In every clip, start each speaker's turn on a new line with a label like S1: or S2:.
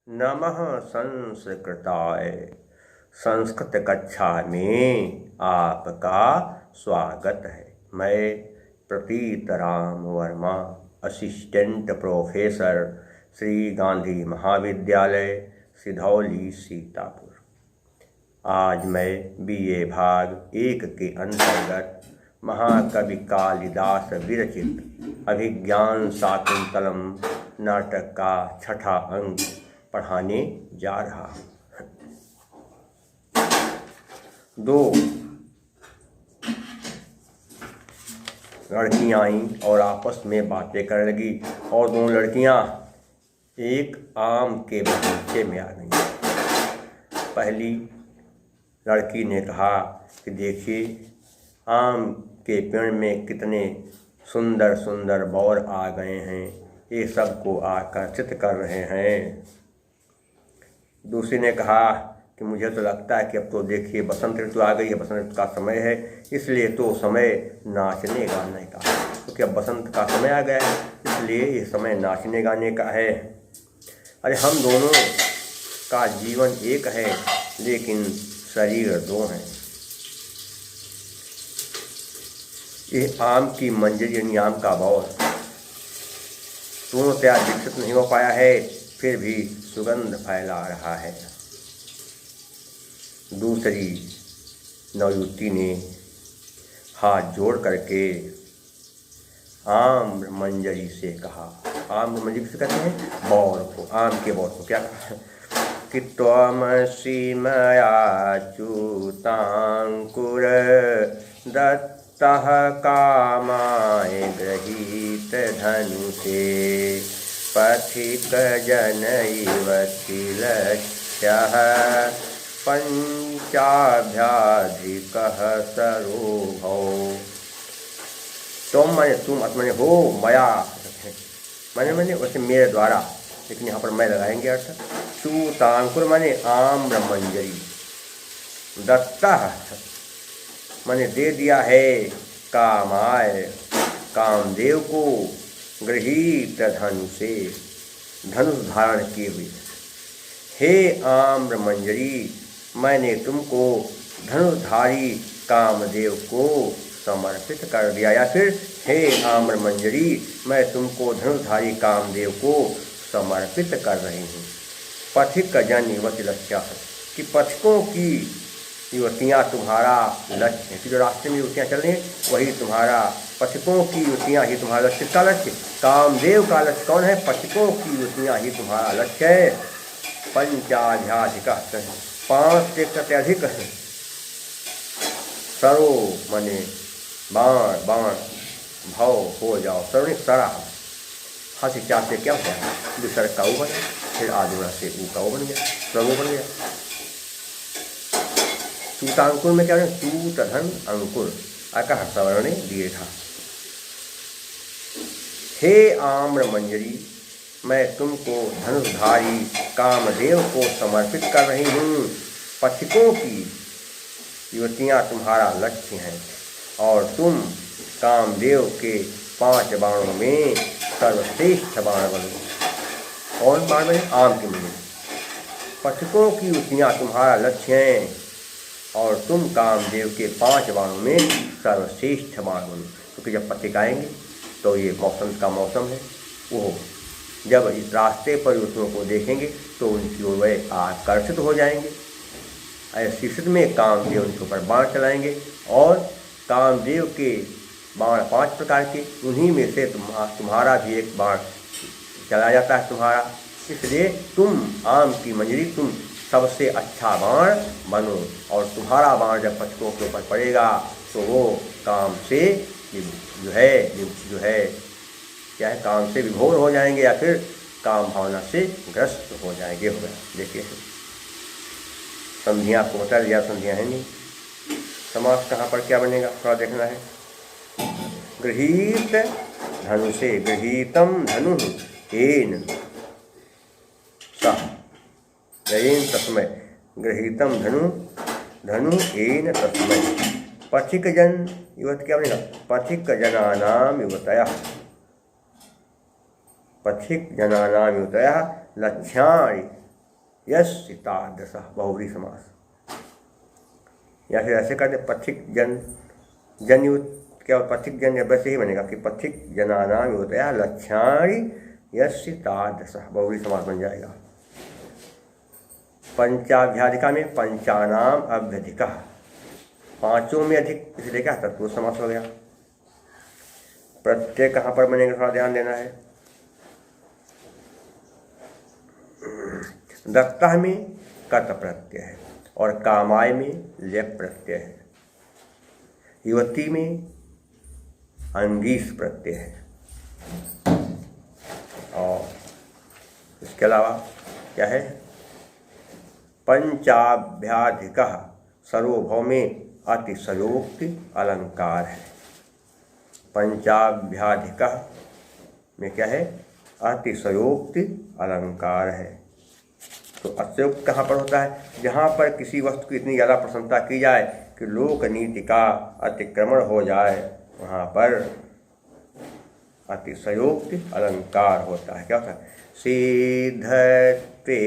S1: नमः संस्कृताय। संस्कृत कक्षा में आपका स्वागत है। मैं प्रतीत राम वर्मा, असिस्टेंट प्रोफेसर, श्री गांधी महाविद्यालय, सिधौली, सीतापुर। आज मैं बीए भाग 1 के अंतर्गत महाकवि कालिदास विरचित अभिज्ञान शाकुंतलम नाटक का 6ठा अंक पढ़ाने जा रहा हूँ। 2 लड़कियां आईं और आपस में बातें करने लगी और 2 लड़कियां एक आम के बगीचे में आ गईं। पहली लड़की ने कहा कि देखिए, आम के पेड़ में कितने सुंदर सुंदर बौर आ गए हैं, ये सबको आकर्षित कर रहे हैं। दूसरी ने कहा कि मुझे तो लगता है कि अब तो देखिए बसंत ऋतु आ गई है, बसंत ऋतु का समय है, इसलिए तो समय नाचने गाने का, क्योंकि अब बसंत का समय आ गया है, इसलिए ये समय नाचने गाने का है। अरे हम दोनों का जीवन एक है, लेकिन शरीर 2 हैं। ये आम की मंजरी यानी आम का बौर पूर्णतया विकसित नहीं हो पाया है, फिर भी सुगंध फैला रहा है। दूसरी नवयुवती ने हाथ जोड़ करके आम मंजरी से कहा, आम मंजरी से कहते हैं बौर को, आम के बौर को। क्या कहा कि त्वमसि मया च्युतांकुर दत्तः कामाय गृहीत धनुषे पथिक जनैवति लक्ष्यः पंचाभ्याधिकः सरोभौ। तुम मैंने, तुम मैंने हो, मया मैंने वैसे मेरे द्वारा, लेकिन यहाँ पर मैं लगाएंगे अर्थ। च्युतांकुर माने आम्र मंजरी, दत्तः मैंने दे दिया है, कामाय कामदेव को, गृहीत धनुषे धनुष धारण किए हुए। हे आम्र मंजरी, मैंने तुमको धनुषधारी कामदेव को समर्पित कर दिया। या फिर हे आम्र मंजरी, मैं तुमको धनुषधारी कामदेव को समर्पित कर रही हूँ। पथिक जन युवती लक्ष्य, कि पथिकों की युवतियाँ तुम्हारा लक्ष्य है, कि जो रास्ते में युवतियाँ चल रही हैं वही तुम्हारा, पथिकों की युवतियाँ ही तुम्हारा लक्ष्य। किसका लक्ष्य? कामदेव का लक्ष्य कौन है? पथिकों की युवतियाँ ही तुम्हारा लक्ष्य है। पंचाध्याधिक, 5 से अधिक है। सरो मने बाण, बाण भव हो जाओ, सरोनिक सरा, हंसी चाहते क्या होता है, विसर्ग का ऊ बना, फिर आदुरा से ऊ का ऊ बन गया, सरो बन गया। च्युतांकुर में क्या है? च्यूत धन अंकुर, अकः सवर्ण दीर्घा। हे आम्र मंजरी, मैं तुमको धनुषधारी कामदेव को समर्पित कर रही हूँ। पथिकों की युवतियाँ तुम्हारा लक्ष्य हैं और तुम कामदेव के 5 बाणों में सर्वश्रेष्ठ बाण बनो। कौन बाण बने? आम के मंजरी। पथिकों की युवतियाँ तुम्हारा लक्ष्य हैं और तुम कामदेव के 5 बाणों में सर्वश्रेष्ठ बाण बनो। क्योंकि जब पथिक आएंगे तो ये मौसम का मौसम है, वो जब इस रास्ते पर युवतियों को देखेंगे तो उनकी ओर वे आकर्षित हो जाएंगे। ऐसी स्थिति में कामदेव उनके ऊपर बाण चलाएंगे और कामदेव के बाण 5 प्रकार के, उन्हीं में से तुम्हारा भी एक बाण चला जाता है तुम्हारा। इसलिए तुम आम की मंजरी, तुम सबसे अच्छा बाण बनो और तुम्हारा बाण जब पथिकों के ऊपर पड़ेगा तो वो काम से जो है क्या है, काम से विभोर हो जाएंगे या फिर काम भावना से ग्रस्त हो जाएंगे। हो गया। देखिए संधियाँ आपको बता दिया, संधियाँ हैं नहीं। समास कहाँ पर क्या बनेगा थोड़ा देखना है। गृहीत धनुषे, गृहीतम धनु येन सह येन तस्मै, गृहीतम धनु धनु येन तस्मै। पथिक जन युवत क्या बनेगा? पथिक जनानाम युवतयः, पथिक जनानाम युवतयः लक्ष्याणि यस्य तादृशः बहुव्रीहि समास। या फिर ऐसे कहते पथिक जन जनयुत, क्या पथिक जन वैसे ही बनेगा कि पथिक जनानाम युवतया लक्ष्याणि यस्य तादृशः बहुव्रीहि समास बन जाएगा। पंचाभ्याधिका में पंचानाम अभ्यधिका, पांचों में अधिक, इसलिए क्या तत्पुरुष समास हो गया। प्रत्यय कहाँ पर बनेगा थोड़ा ध्यान देना है। दत्ता में कत प्रत्यय है और कामाय में लेप प्रत्यय है। युवती में अंगीस प्रत्यय है। और इसके अलावा क्या है, पंचाभ्याधिका सर्वभव में अतिशयोक्ति अलंकार है। पंचाभ्याधिका में क्या है, अतिशयोक्ति अलंकार है। तो अतिशयोक्ति कहाँ पर होता है, जहाँ पर किसी वस्तु की इतनी ज़्यादा प्रशंसा की जाए कि लोक नीति का अतिक्रमण हो जाए, वहाँ पर अतिशयोक्ति अलंकार होता है। क्या होता है, सिद्धत्वे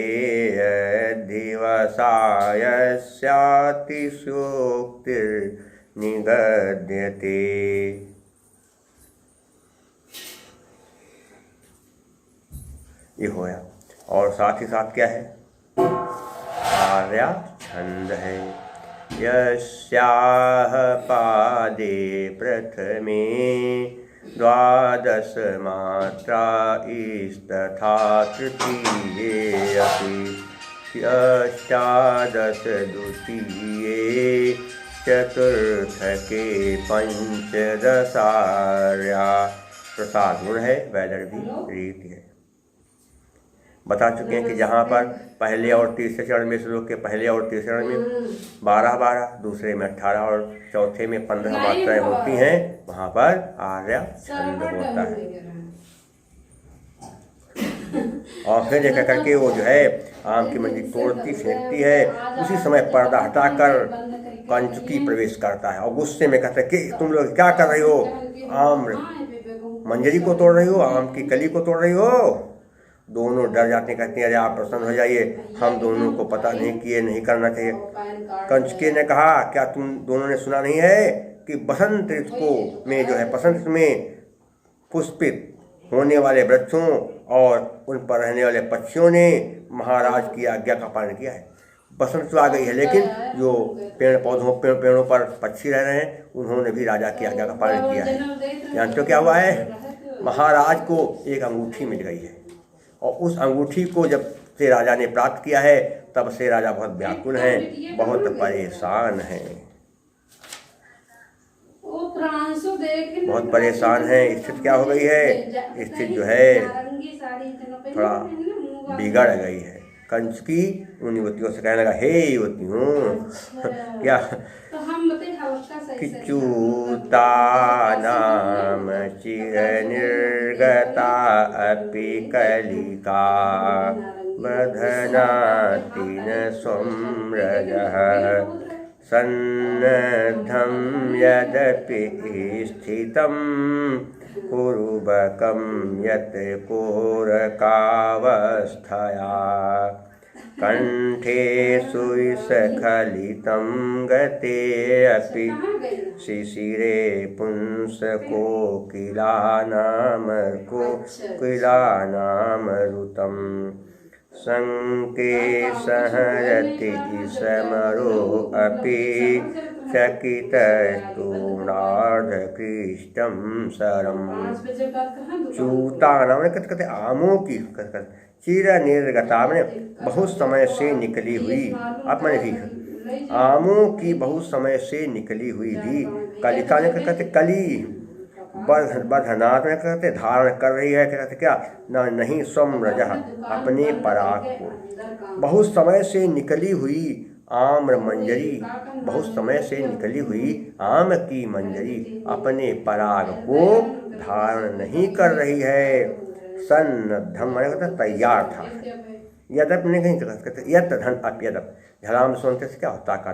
S1: दिवसायस्यातिशयोक्तिर्निगद्यते। ये होया। और साथ ही साथ क्या है, आर्या छंद है। यस्याह पादे प्रथमे द्वादश मात्रा इस्तथा तृतीये अपि अष्टादश द्वितीये चतुर्थके पंचदशार्या। प्रसाद गुण है, वैदर्भी रीति है। बता चुके हैं कि जहाँ पर पहले और तीसरे चरण में श्लोक के पहले और तीसरे चरण में 12-12, दूसरे में 18 और चौथे में 15 मात्राएं होती हैं, वहाँ पर आर्या छंद होता है। और फिर एक करके वो जो है आम की मंजी तोड़ती फेंकती है, उसी समय पर्दा हटाकर कंचुकी प्रवेश करता है और गुस्से में कहता है कि तुम लोग क्या कर रही हो, आम मंजरी को तोड़ रही हो, आम की कली को तोड़ रही हो। दोनों डर जाते, कहते हैं अरे आप प्रसन्न हो जाइए, हम दोनों को पता नहीं कि ये नहीं करना चाहिए। कंचुकी ने कहा क्या तुम दोनों ने सुना नहीं है कि बसंत ऋतु को में जो है, बसंत में पुष्पित होने वाले वृक्षों और उन पर रहने वाले पक्षियों ने महाराज की आज्ञा का पालन किया है। बसंत तो आ गई है, लेकिन जो पेड़ों पर पक्षी रह रहे हैं, उन्होंने भी राजा की आज्ञा का पालन किया है। जानते हो क्या हुआ है, महाराज को एक अंगूठी मिल गई है और उस अंगूठी को जब से राजा ने प्राप्त किया है, तब से राजा बहुत व्याकुल हैं, बहुत परेशान हैं, बहुत परेशान हैं। स्थिति क्या हो गई है, स्थिति जो है थोड़ा बिगड़ गई है। कंचुकी उन युवतियों से कहने लगा, हे युवतियों क्या कि चूता नाम चिर निर्गता अपि कलिका बधनाति न सोम्रजः सन्नद्धं यदपि स्थितं कुरुबकं यत् कोरकावस्थया कंठे सुस्खलितं गते अपि शिशिरे पुंसकोकिलानामरुतं शङ्के सहरति समरो अपि चकितस्तूणार्धकृष्टं शरम्। चूता नाम कहते आमों की चिर निर्गता में बहुत समय से निकली हुई, आप मैंने भी आमों की बहुत समय से निकली हुई भी, कलिका ने कहते कली, बधनात् में कहते धारण कर रही है, कहते क्या न नहीं स्वम्रजः अपने पराग को, बहुत समय से निकली हुई आम्र मंजरी, बहुत समय से निकली हुई आम की मंजरी अपने पराग को धारण नहीं कर रही है। सन्नद्धम मैंने कहता तैयार था, यदप ने कहीं कहते यत धन अप्यदप, झलाम सुनते से क्या होता का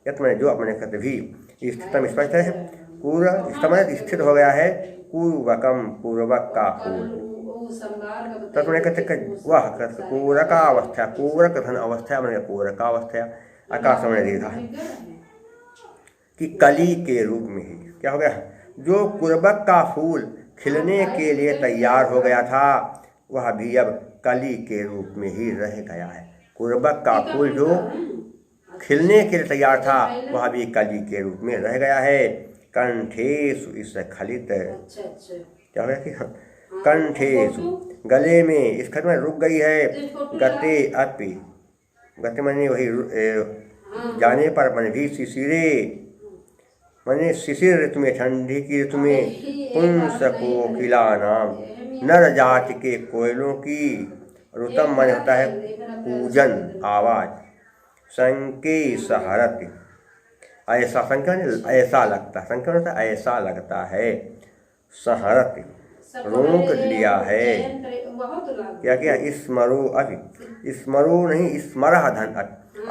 S1: यत मैंने जो अपने कहते भी स्थितम स्पष्ट है, पूरा स्थित हो गया है, पूर्वकम पूर्वक का फूल तत्व कहते वह कोरकावस्था, कोरक धन अवस्था मैंने कोरकावस्था। आकाश मैंने देखा कि कली के रूप में ही क्या हो गया, जो कुर्बक का फूल खिलने के लिए तैयार हो गया था वह भी अब कली के रूप में ही रह गया है। कुर्बक का फूल जो खिलने के लिए तैयार था वह भी कली के रूप में रह गया है। कंठेषु इस खलित क्या हो गया कि कंठेषु गले में, इस खत में रुक गई है। गते अपि, गते मैंने वही जाने पर मैंने भी शिशिरे मैंने शिशिर ऋतु में, ठंडी की ऋतु में पुंस कोकिला नाम नर जाति के कोयलों की, रुतम मन होता है पूजन आवाज, संके सहरत ऐसा, संख्या ऐसा लगता, संख्या होता है ऐसा लगता है, सहरत रोक लिया है। क्या किया, स्मरो अभी, स्मरो नहीं स्मरह धन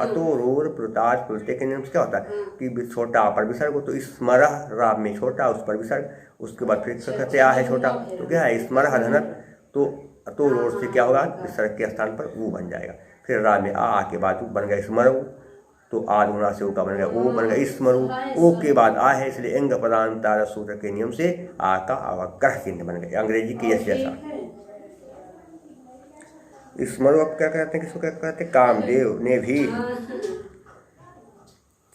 S1: अतो रोर प्रुताज प्रुते के नियम से क्या होता है कि छोटा पर विसर्ग हो तो स्मरह राम में छोटा, उस पर विसर्ग, उसके बाद फिर कहते आ है छोटा, तो क्या है स्मरह धनक, तो रोर से क्या होगा विसर्ग के स्थान पर वो बन जाएगा। फिर राम में आ के बाद बन गया स्मरो, तो आद होना से ओ का बन गया ओ बन गया स्मरो, ओ के बाद आ है इसलिए अंग पदांतर सूत्र के नियम से आ का अवग्रह चिन्ह बन गया, अंग्रेजी की जैसा। स्मरो अब क्या कहते हैं, किसको क्या कहते हैं, कामदेव ने भी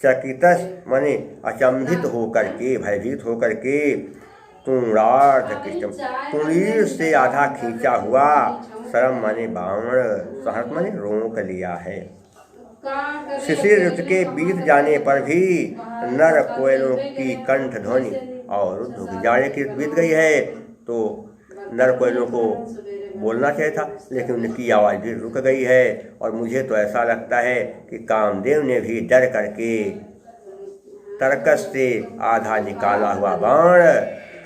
S1: चकितस माने अचंभित होकर के, भयभीत होकर के, तुंगार्ध कृष्ण तुंगीर से आधा खींचा हुआ, शरम माने बाण, सहर्ष माने रोक लिया है। शिशिर ऋतु के बीत जाने पर भी नर कोयलों की कंठ ध्वनि और जाड़े की बीत गई है तो नर कोयलों को बोलना चाहिए था लेकिन उनकी आवाज़ भी रुक गई है। और मुझे तो ऐसा लगता है कि कामदेव ने भी डर करके तरकस से आधा निकाला हुआ बाण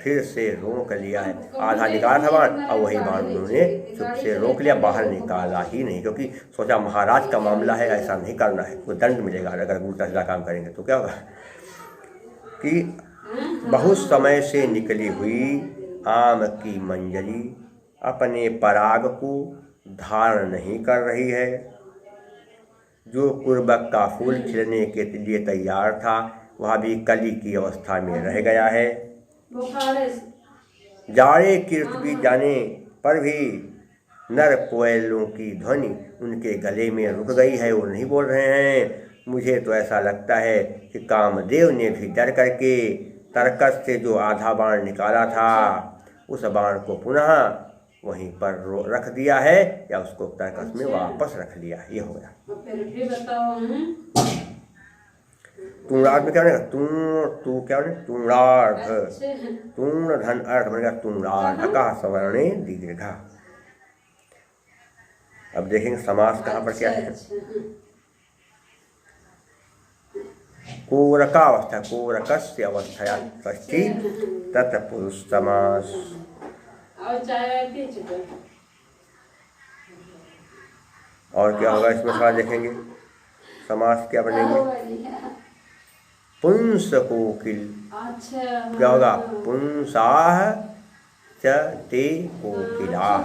S1: फिर से रोक लिया है। आधा निकाला था बाण और वही बाण उन्होंने चुप से रोक लिया, बाहर निकाला ही नहीं, क्योंकि सोचा महाराज का मामला है, ऐसा नहीं करना है, वो दंड मिलेगा अगर उल्टा सीधा काम करेंगे। तो क्या होगा कि बहुत समय से निकली हुई आम की मंजरी अपने पराग को धारण नहीं कर रही है। जो कुर्बक का फूल खिलने के लिए तैयार था वह भी कली की अवस्था में रह गया है। जाड़े की ऋतु बीत जाने पर भी नर कोयलों की ध्वनि उनके गले में रुक गई है, वो नहीं बोल रहे हैं। मुझे तो ऐसा लगता है कि कामदेव ने भी डर करके तरकस से जो आधा बाण निकाला था उस बाण को पुनः वहीं पर रख दिया है या उसको तरकस में वापस रख लिया, ये हो गया। तुंगार्ध में क्या बनेगा, तू क्या बने तुंगार्ध, तूर्ण धन अर्थ बनेगा तुंगार्ध, अका सवर्णे दीर्घा। अब देखेंगे समास कहाँ पर क्या है। कोरकावस्था, कोरकस्य अवस्थया षष्ठी तत्पुरुष समास। और क्या होगा इसमें साथ देखेंगे समास क्या बनेंगे। पुंस कोकिल क्या होगा, पुंसाह च ते कोकिलाह,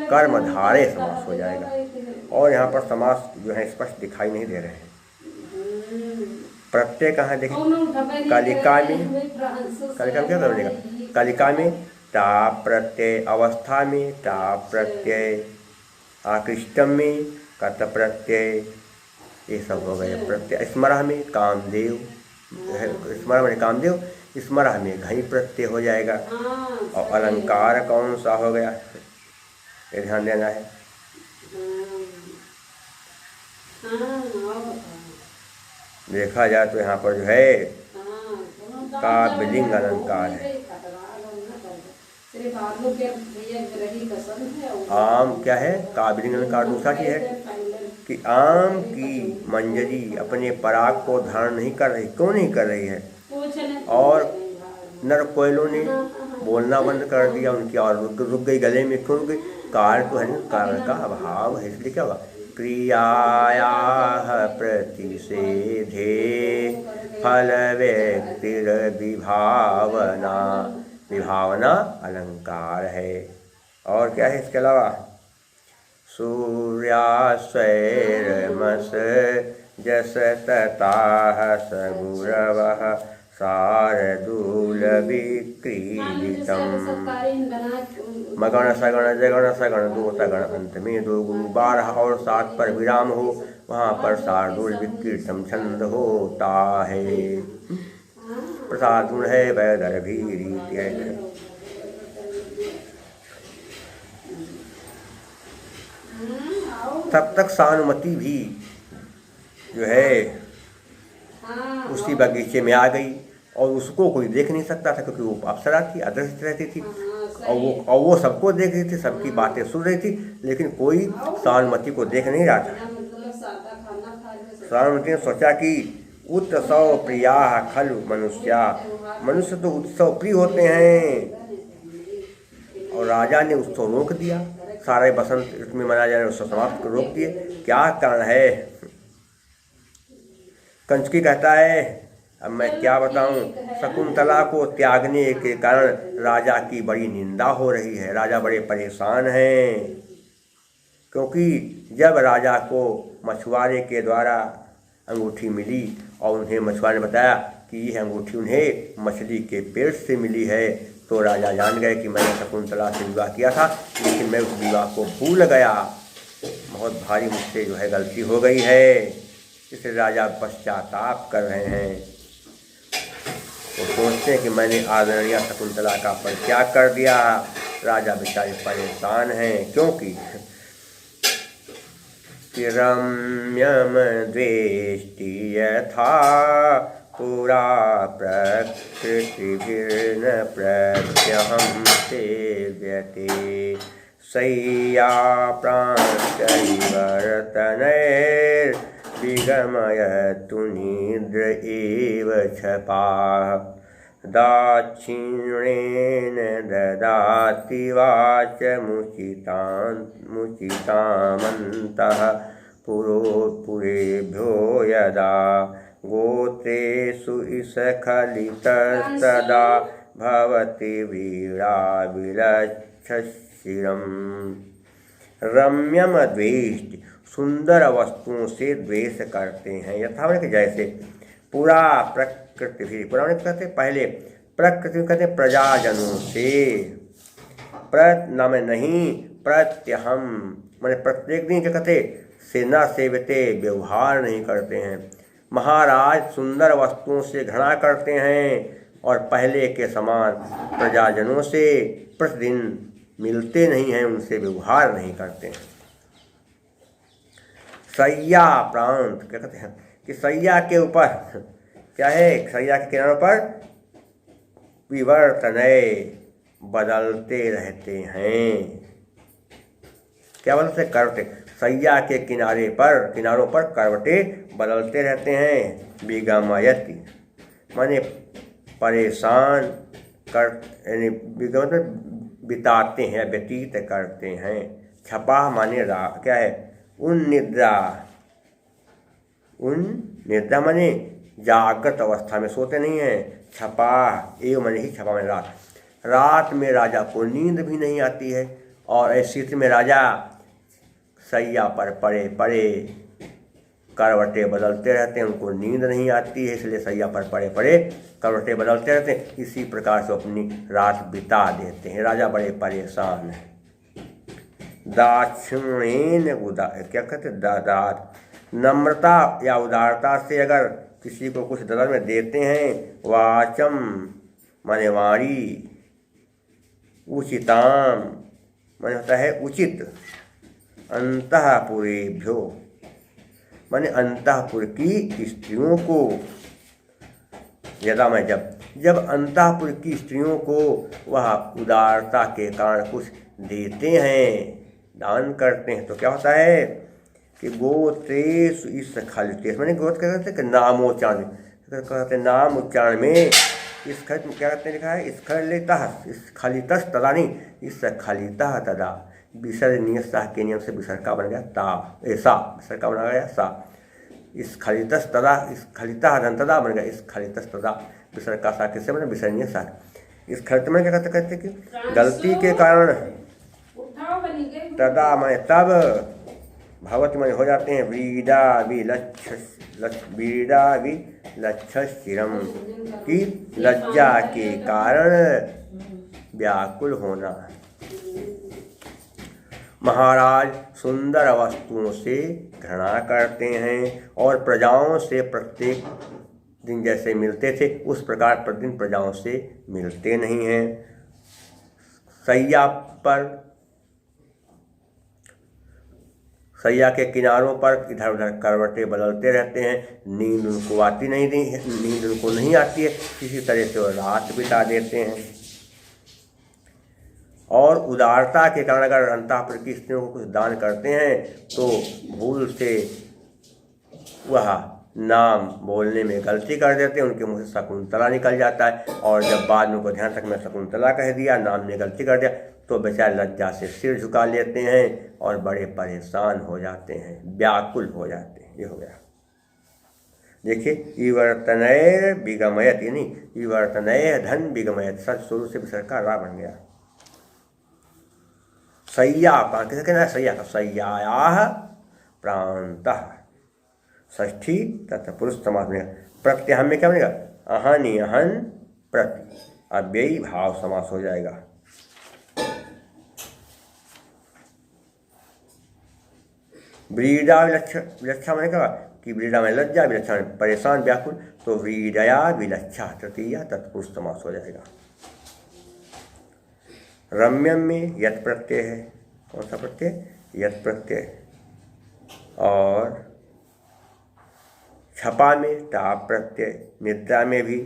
S1: कर्मधारे समास हो जाएगा। और यहाँ पर समास जो है स्पष्ट दिखाई नहीं दे रहे हैं। प्रत्यय कहाँ देखें, कालिका में, कालिका में क्या कर देगा, कालिका में टा प्रत्यय, अवस्था में टा प्रत्यय, आकृष्टम में कत प्रत्यय, ये सब हो गए प्रत्यय। स्मरह में कामदेव, स्मरह में कामदेव, स्मरह में घई प्रत्यय हो जाएगा। और अलंकार कौन सा हो गया ये ध्यान देना है। देखा जाए तो यहाँ पर जो है काव्यलिंग अलंकार है। आम क्या है, काव्यलिंग अलंकार दूसरा की है कि आम की मंजरी अपने पराग को धारण नहीं कर रही, क्यों नहीं कर रही है, और नर कोयलों ने बोलना बंद कर दिया उनकी, और रुक गई गले में, क्यों रुक गई, कारण तो है, कारण का अभाव है, इसलिए क्या होगा, क्रियायाः प्रतिषेधे फल व्यक्तिर विभावना, विभावना अलंकार है। और क्या है इसके अलावा? सूर्यास्वैरमस जस तताह सगुरवः शार्दूल विक्रीडितम् मगण सगण जगण सगण दो सगण अंत में दो गुरु 12 और 7 पर विराम हो, वहाँ पर शार्दूल विक्रीडितम छंद होता है। प्रसाद गुण है वैदर भी रीति है। तब तक सानुमति भी जो है उसी बगीचे में आ गई और उसको कोई देख नहीं सकता था, क्योंकि वो अप्सरा थी, अदृश्य रहती थी और वो सबको देख रही थी, सबकी बातें सुन रही थी, लेकिन कोई सानुमति को देख नहीं रहा था। सानुमति ने सोचा कि उत्सव प्रिया खलु मनुष्या, मनुष्य तो उत्सव प्रिय होते हैं। और राजा ने उत्सव रोक दिया, सारे बसंत ऋतु में मनाया जाने उत्सव समाप्त रोक दिए। क्या कारण है? कंचकी कहता है, अब मैं क्या बताऊं, शकुंतला को त्यागने के कारण राजा की बड़ी निंदा हो रही है। राजा बड़े परेशान हैं, क्योंकि जब राजा को मछुआरे के द्वारा अंगूठी मिली और उन्हें मछुआरे ने बताया कि यह अंगूठी उन्हें मछली के पेट से मिली है, तो राजा जान गए कि मैंने शकुंतला से विवाह किया था, लेकिन मैं उस विवाह को भूल गया। बहुत भारी मुझसे जो है गलती हो गई है। इसलिए राजा पश्चाताप कर रहे हैं। वो सोचते हैं कि मैंने आदरणीय शकुंतला का परित्याग कर दिया। राजा बेचारे परेशान हैं, क्योंकि रम्यम द्वेष्टि यथा पुरा प्रकृतिभिर्न प्रत्यहं सेव्यते शय्या प्रान्तैवर्तनैर्विगमयतु निद्र एव छपाः दाक्षिण्येन ददाति वाचमुचितामन्तः पुरेभ्यो यदा गोत्रेषु इसखलितस्तदा भवति वीणाविलक्षशिरम्। रम्यम द्वेष्टि, सुंदर वस्तुओं से द्वेष करते हैं। यथा कि जैसे पूरा प्रकृति भी, पुरा कहते पहले, प्रकृति कहते प्रजाजनों से, नाम नहीं प्रत्यहम मैंने प्रत्येक दिन क्या कहते सेना सेवते, व्यवहार नहीं करते हैं। महाराज सुंदर वस्तुओं से घृणा करते हैं और पहले के समान प्रजाजनों से प्रतिदिन मिलते नहीं हैं, उनसे व्यवहार नहीं करते हैं। सैया प्रांत क्या कहते हैं कि सैया के ऊपर क्या है, सैया के किनारों पर विवर्तनय बदलते रहते हैं। क्या बोलते करवटे, सैया के किनारों पर करवटे बदलते रहते हैं। विगमयति माने परेशान कर, मतलब बिताते हैं, व्यतीत करते हैं। छपा माने क्या है, उन निद्रा माने जागृत अवस्था में सोते नहीं हैं। छपा एवं माने ही छपा माने रात में राजा को नींद भी नहीं आती है, और ऐसी स्थिति में राजा सैया पर पड़े पड़े करवटें बदलते रहते हैं, उनको नींद नहीं आती है, इसलिए सैया पर पड़े पड़े करवटें बदलते रहते हैं। इसी प्रकार से अपनी रात बिता देते हैं। राजा बड़े परेशान हैं। दाक्षिण्येन क्या कहते दादात, नम्रता या उदारता से अगर किसी को कुछ दर्द में देते हैं। वाचम माने वाणी, उचिताम माने होता है उचित, अंतःपुरेभ्यो माने अंतःपुर की स्त्रियों को, यदा मैं जब अंतःपुर की स्त्रियों को वह उदारता के कारण कुछ देते हैं, दान करते हैं, तो क्या होता है कि गोत्रेषु इसखलितेषु माने गोत्र क्या कहते हैं कि नामोच्चारण कहते हैं, नाम उच्चारण में इस खलित क्या कहते हैं, लिखा है स्खलितः, स्खलितस् तदा नहीं, स्खलितः तदा, विसर्जनीय सा के नियम से विसर्ग का बन गया ता, ऐसा विसर्ग का बना गया सा। स्खलितस् तदा, स्खलितः तदा बन गया स्खलितस् तदा, विसर्ग का सा किससे बना, विसर्जनीय सा। स्खलित में क्या कहते कि गलती के कारण तदा मैं तब भवत में हो जाते हैं व्रीडा विलक्षिरम की लज्जा के कारण व्याकुल होना। महाराज सुंदर वस्तुओं से घृणा करते हैं और प्रजाओं से प्रत्येक दिन जैसे मिलते थे उस प्रकार प्रतिदिन प्रजाओं से मिलते नहीं हैं। सैया के किनारों पर इधर उधर करवटें बदलते रहते हैं। नींद उनको नहीं आती है, किसी तरह से वो रात बिता देते हैं। और उदारता के कारण अगर अंतःपुर की स्त्रियों को कुछ दान करते हैं तो भूल से वह नाम बोलने में गलती कर देते हैं, उनके मुँह से शकुंतला निकल जाता है। और जब बाद में उनको ध्यान तक मैं शकुंतला कह दिया, नाम ने गलती कर दिया, तो बेचारे लज्जा से सिर झुका लेते हैं और बड़े परेशान हो जाते हैं, व्याकुल हो जाते हैं। ये हो गया। देखिए, इवर्तनय विगमयत, यानी इवर्तनय धन विगमयत, सच शुरू से विसर्ग का रा बन गया। सैया कैसे कहना है? सैया का सैयायाः प्रान्तः षष्ठी तथा पुरुष समास बनेगा। प्रत्यय में क्या बनेगा? अहनि अहन प्रति, अव्ययी भाव समास हो जाएगा। व्रीडा विलक्षा मैंने कहा कि व्रीडा में लज्जा, विलक्षा में परेशान व्याकुल, तो व्रीडया विलक्षा तृतीया तत्पुरुष समास हो जाएगा। रम्यम में यत् प्रत्यय है। कौन सा प्रत्यय? यत् प्रत्यय। और छपा में टाप प्रत्यय, निद्रा में भी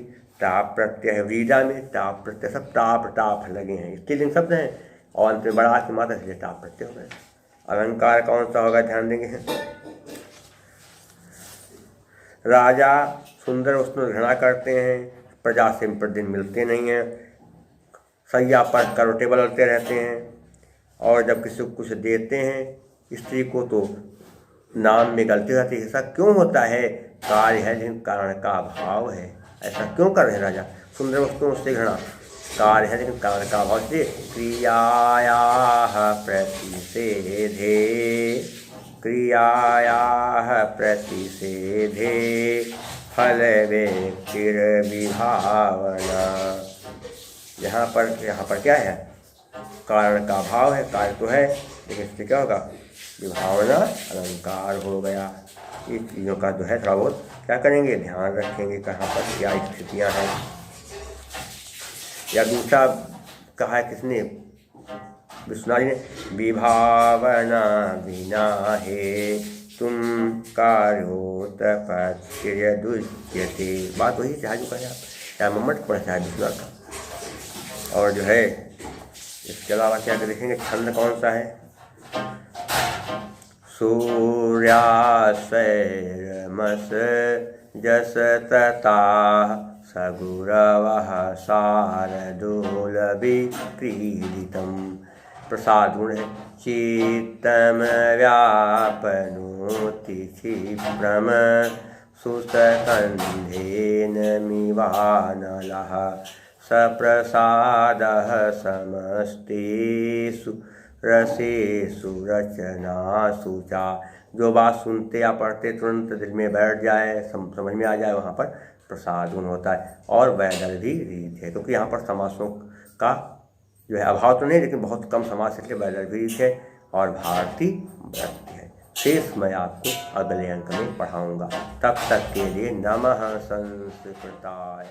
S1: टाप प्रत्यय है, व्रीडा में टाप प्रत्यय, सब टाप लगे हैं, स्त्रीलिंग शब्द हैं और अंत में बड़ा की मात्रा इसलिए टाप प्रत्यय हो गए। अलंकार कौन सा होगा? ध्यान देंगे। राजा सुंदर वस्तुओं घृणा करते हैं, प्रजा से प्रतिदिन मिलते नहीं हैं, सैया पर करवटें बदलते रहते हैं, और जब किसी को कुछ देते हैं स्त्री को तो नाम में गलती रहती है। ऐसा क्यों होता है? कार्य है लेकिन कारण का अभाव है। ऐसा क्यों कर रहे हैं राजा? सुंदर वस्तुओं से घृणा, कार्य है लेकिन कारण का अभाव से। क्रियायाः प्रतिषेधे फल व्यक्तिर्विभावना। यहाँ पर क्या है? कारण का अभाव है, कार्य तो है लेकिन इससे क्या होगा? विभावना अलंकार हो गया। ये चीज़ों का जो है थोड़ा बहुत क्या करेंगे? ध्यान रखेंगे कहाँ पर क्या स्थितियाँ हैं। या दूसरा कहा है किसने? विश्वनाथ जी ने, विभावना बिना हे तुम कार्योत पत्य दुष्यते। बात वही चाहे जो कहे आप, चाहे मम्मट पढ़े चाहे विश्वनाथ का। और जो है इसके अलावा क्या देखेंगे? छंद कौन सा है? सूर्यासैरमस जस तता सगुरवः शारदोलविक्रीडितं। प्रसाद गुण है। चित्तम व्यापनोति क्षिप्रम सुतकन्धेन मिवानलः सप्रसादः समस्तेषु रसेषु रचनासु चा। जो बात सुनते या पढ़ते तुरंत दिल में बैठ जाए, समझ में आ जाए, वहाँ पर प्रसाद गुण होता है। और वैदल भी रीत है, क्योंकि यहाँ पर समासों का जो है अभाव तो नहीं, लेकिन बहुत कम समास इसलिए वैदल भी रीत है और भारती व्रत है। शेष मैं आपको अगले अंक में पढ़ाऊँगा। तब तक के लिए नमः संस्कृताय।